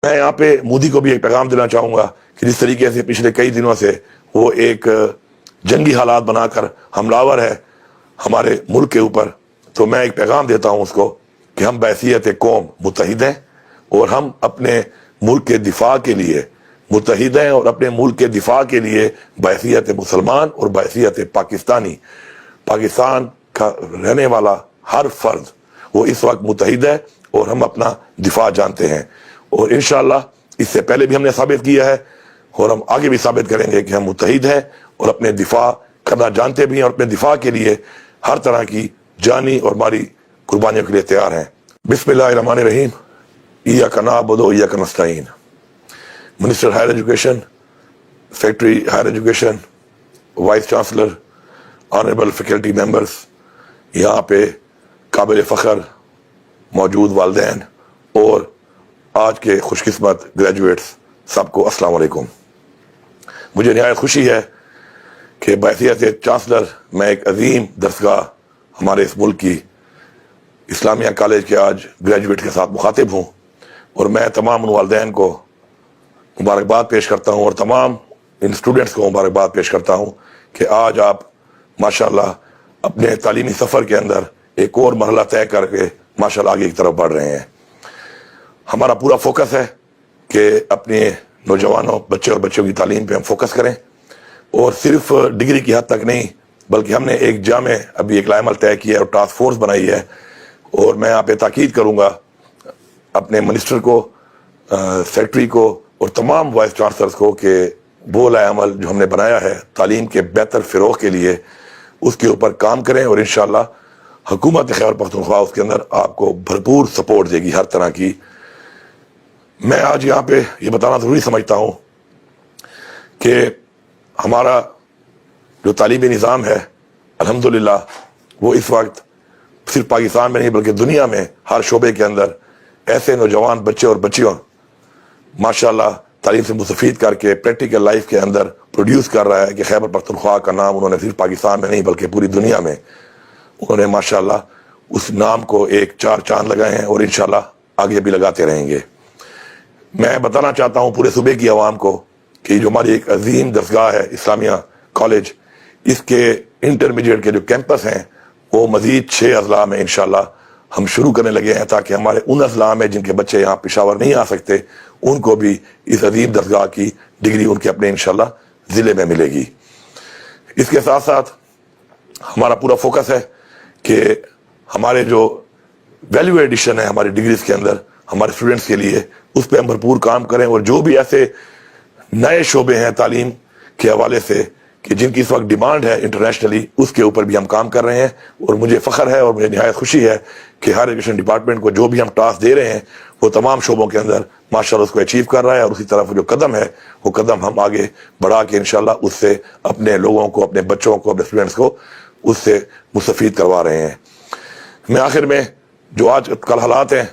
میں یہاں پہ مودی کو بھی ایک پیغام دینا چاہوں گا کہ جس طریقے سے پچھلے کئی دنوں سے وہ ایک جنگی حالات بنا کر حملہ ہے ہمارے ملک کے اوپر، تو میں ایک پیغام دیتا ہوں اس کو کہ ہم بحیثیت قوم متحد ہیں اور ہم اپنے ملک کے دفاع کے لیے متحد ہیں، اور اپنے ملک کے دفاع کے لیے بحیثیت مسلمان اور بحیثیت پاکستانی، پاکستان کا رہنے والا ہر فرد وہ اس وقت متحد ہے اور ہم اپنا دفاع جانتے ہیں، اور انشاءاللہ اس سے پہلے بھی ہم نے ثابت کیا ہے اور ہم آگے بھی ثابت کریں گے کہ ہم متحد ہیں اور اپنے دفاع کرنا جانتے بھی ہیں، اور اپنے دفاع کے لیے ہر طرح کی جانی اور مالی قربانیوں کے لیے تیار ہیں۔ بسم اللہ الرحمن الرحیم۔ ایاک نعبد و ایاک نستعین۔ Minister higher education, secretary higher education, vice chancellor, honourable faculty members, یہاں پہ قابل فخر موجود والدین اور آج کے خوش قسمت گریجویٹس، سب کو السلام علیکم۔ مجھے نہایت خوشی ہے کہ بحیثیت چانسلر میں ایک عظیم درسگاہ ہمارے اس ملک کی اسلامیہ کالج کے آج گریجویٹ کے ساتھ مخاطب ہوں، اور میں تمام ان والدین کو مبارکباد پیش کرتا ہوں اور تمام ان اسٹوڈنٹس کو مبارکباد پیش کرتا ہوں کہ آج آپ ماشاءاللہ اپنے تعلیمی سفر کے اندر ایک اور مرحلہ طے کر کے ماشاءاللہ آگے کی طرف بڑھ رہے ہیں۔ ہمارا پورا فوکس ہے کہ اپنے نوجوانوں، بچے اور بچوں کی تعلیم پہ ہم فوکس کریں، اور صرف ڈگری کی حد تک نہیں بلکہ ہم نے ایک جامع ابھی ایک لائحہ عمل طے کیا ہے اور ٹاسک فورس بنائی ہے، اور میں یہاں پہ تاکید کروں گا اپنے منسٹر کو، سیکرٹری کو اور تمام وائس چانسلرز کو کہ وہ لائحہ عمل جو ہم نے بنایا ہے تعلیم کے بہتر فروغ کے لیے اس کے اوپر کام کریں، اور انشاءاللہ حکومت خیبر پختونخوا اس کے اندر آپ کو بھرپور سپورٹ دے گی ہر طرح کی۔ میں آج یہاں پہ یہ بتانا ضروری سمجھتا ہوں کہ ہمارا جو تعلیمی نظام ہے الحمدللہ وہ اس وقت صرف پاکستان میں نہیں بلکہ دنیا میں ہر شعبے کے اندر ایسے نوجوان بچے اور بچیوں ماشاءاللہ تعلیم سے مستفید کر کے پریکٹیکل لائف کے اندر پروڈیوس کر رہا ہے کہ خیبر پختونخوا کا نام انہوں نے صرف پاکستان میں نہیں بلکہ پوری دنیا میں انہوں نے ماشاءاللہ اس نام کو ایک چار چاند لگائے ہیں، اور انشاءاللہ آگے بھی لگاتے رہیں گے۔ میں بتانا چاہتا ہوں پورے صوبے کی عوام کو کہ جو ہماری ایک عظیم درسگاہ ہے اسلامیہ کالج، اس کے انٹرمیڈیٹ کے جو کیمپس ہیں وہ مزید 6 اضلاع میں انشاءاللہ ہم شروع کرنے لگے ہیں، تاکہ ہمارے ان اضلاع میں جن کے بچے یہاں پشاور نہیں آ سکتے ان کو بھی اس عظیم درسگاہ کی ڈگری ان کے اپنے انشاءاللہ ضلع میں ملے گی۔ اس کے ساتھ ساتھ ہمارا پورا فوکس ہے کہ ہمارے جو ویلیو ایڈیشن ہے ہماری ڈگریز کے اندر ہمارے اسٹوڈنٹس کے لیے اس پہ ہم بھرپور کام کریں، اور جو بھی ایسے نئے شعبے ہیں تعلیم کے حوالے سے کہ جن کی اس وقت ڈیمانڈ ہے انٹرنیشنلی، اس کے اوپر بھی ہم کام کر رہے ہیں، اور مجھے فخر ہے اور مجھے نہایت خوشی ہے کہ ہر ایجوکیشن ڈپارٹمنٹ کو جو بھی ہم ٹاسک دے رہے ہیں وہ تمام شعبوں کے اندر ماشاءاللہ اس کو اچیو کر رہا ہے، اور اسی طرف جو قدم ہے وہ قدم ہم آگے بڑھا کے انشاءاللہ اس سے اپنے لوگوں کو، اپنے بچوں کو، اپنے اسٹوڈنٹس کو اس سے مستفید کروا رہے ہیں۔ میں آخر میں جو آج کل حالات ہیں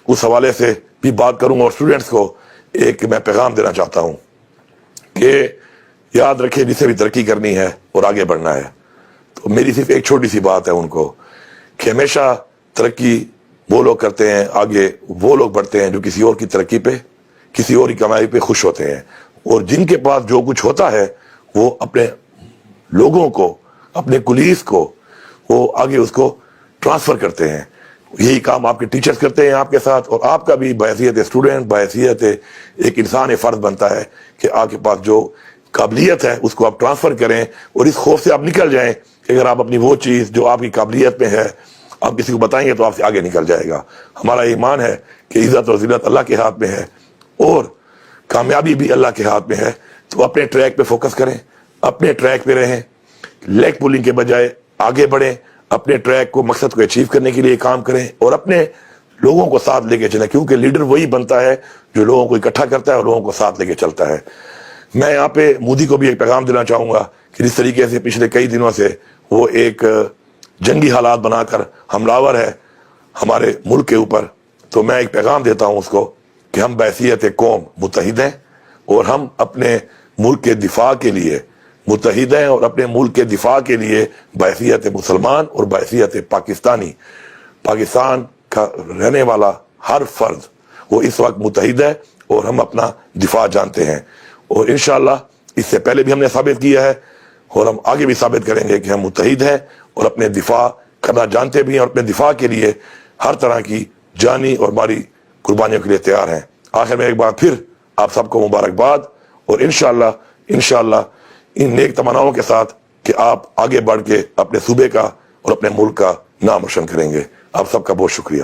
اس حوالے سے بھی بات کروں گا، اور اسٹوڈنٹس کو ایک میں پیغام دینا چاہتا ہوں کہ یاد رکھیں جسے بھی ترقی کرنی ہے اور آگے بڑھنا ہے تو میری صرف ایک چھوٹی سی بات ہے ان کو کہ ہمیشہ ترقی وہ لوگ کرتے ہیں، آگے وہ لوگ بڑھتے ہیں جو کسی اور کی ترقی پہ، کسی اور کی کمائی پہ خوش ہوتے ہیں، اور جن کے پاس جو کچھ ہوتا ہے وہ اپنے لوگوں کو، اپنے کولیز کو وہ آگے اس کو ٹرانسفر کرتے ہیں۔ یہی کام آپ کے ٹیچرز کرتے ہیں آپ کے ساتھ، اور آپ کا بھی بحیثیت اسٹوڈنٹ، بحیثیت ایک انسان فرض بنتا ہے کہ آپ کے پاس جو قابلیت ہے اس کو آپ ٹرانسفر کریں، اور اس خوف سے آپ نکل جائیں کہ اگر آپ اپنی وہ چیز جو آپ کی قابلیت میں ہے آپ کسی کو بتائیں گے تو آپ سے آگے نکل جائے گا۔ ہمارا ایمان ہے کہ عزت اور ذلت اللہ کے ہاتھ میں ہے اور کامیابی بھی اللہ کے ہاتھ میں ہے، تو اپنے ٹریک پہ فوکس کریں، اپنے ٹریک پہ رہیں، لیگ پولنگ کے بجائے آگے بڑھیں، اپنے ٹریک کو، مقصد کو اچیو کرنے کے لیے کام کریں، اور اپنے لوگوں کو ساتھ لے کے چلیں، کیونکہ لیڈر وہی بنتا ہے جو لوگوں کو اکٹھا کرتا ہے اور لوگوں کو ساتھ لے کے چلتا ہے۔ میں یہاں پہ مودی کو بھی ایک پیغام دینا چاہوں گا کہ جس طریقے سے پچھلے کئی دنوں سے وہ ایک جنگی حالات بنا کر حملہ ہے ہمارے ملک کے اوپر، تو میں ایک پیغام دیتا ہوں اس کو کہ ہم بحیثیت قوم متحد ہیں اور ہم اپنے ملک کے دفاع کے لیے متحد ہیں، اور اپنے ملک کے دفاع کے لیے بحیثیت مسلمان اور بحیثیت پاکستانی، پاکستان کا رہنے والا ہر فرد وہ اس وقت متحد ہے اور ہم اپنا دفاع جانتے ہیں، اور انشاءاللہ اس سے پہلے بھی ہم نے ثابت کیا ہے اور ہم آگے بھی ثابت کریں گے کہ ہم متحد ہیں اور اپنے دفاع کرنا جانتے بھی ہیں، اور اپنے دفاع کے لیے ہر طرح کی جانی اور مالی قربانیوں کے لیے تیار ہیں۔ آخر میں ایک بار پھر آپ سب کو مبارکباد، اور انشاءاللہ ان نیک تمناؤں کے ساتھ کہ آپ آگے بڑھ کے اپنے صوبے کا اور اپنے ملک کا نام روشن کریں گے۔ آپ سب کا بہت شکریہ۔